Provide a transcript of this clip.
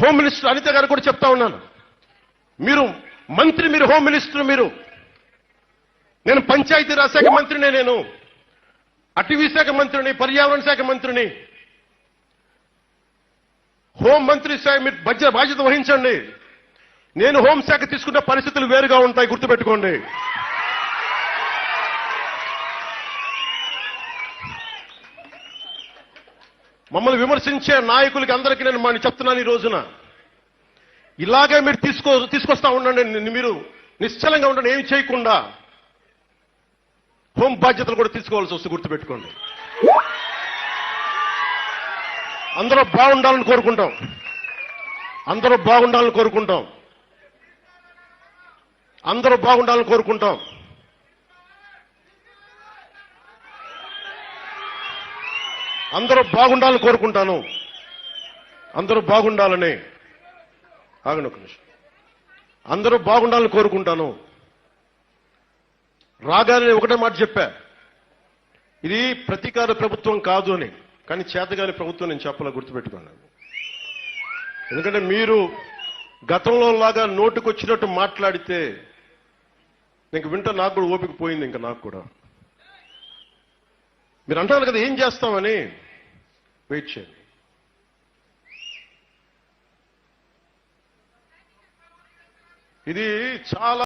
Home minister Anitha గారు కూడా చెప్తా ఉన్నాను. మీరు మంత్రి, మీరు హోమ్ మినిస్టర్, నేను పంచాయతీరాజ్ శాఖ మంత్రిని, నేను అటవీ శాఖ మంత్రిని, పర్యావరణ శాఖ మంత్రిని, హోం మంత్రి శాఖ మీరు బాధ్యత వహించండి. నేను హోంశాఖ తీసుకున్న పరిస్థితులు వేరుగా ఉంటాయి, గుర్తుపెట్టుకోండి. మమ్మల్ని విమర్శించే నాయకులకి అందరికీ నేను చెప్తున్నాను, ఈ రోజున ఇలాగే మీరు తీసుకొస్తా ఉండండి. మీరు నిశ్చలంగా ఉండండి, ఏమి చేయకుండా హోం బాధ్యతలు కూడా తీసుకోవాల్సి వస్తుంది, గుర్తుపెట్టుకోండి. అందరూ బాగుండాలని కోరుకుంటాం, అందరూ బాగుండాలని కోరుకుంటాం, అందరూ బాగుండాలని కోరుకుంటాం. అందరూ బాగుండాలని కోరుకుంటాను, అందరూ బాగుండాలని. ఆగండి ఒక నిమిషం. అందరూ బాగుండాలని కోరుకుంటాను. రాగానే ఒకటే మాట చెప్పా, ఇది ప్రతీకార ప్రభుత్వం కాదు అని. కానీ చేతగాని ప్రభుత్వం నేను చెప్పాలా, గుర్తుపెట్టుకోండి. ఎందుకంటే మీరు గతంలో లాగా నోటుకొచ్చినట్టు మాట్లాడితే ఇంక వింట నాకు కూడా ఓపిక పోయింది. ఇంకా నాకు కూడా మీరు అంటారు కదా ఏం చేస్తామని, వెయిట్ చేయండి. ఇది చాలా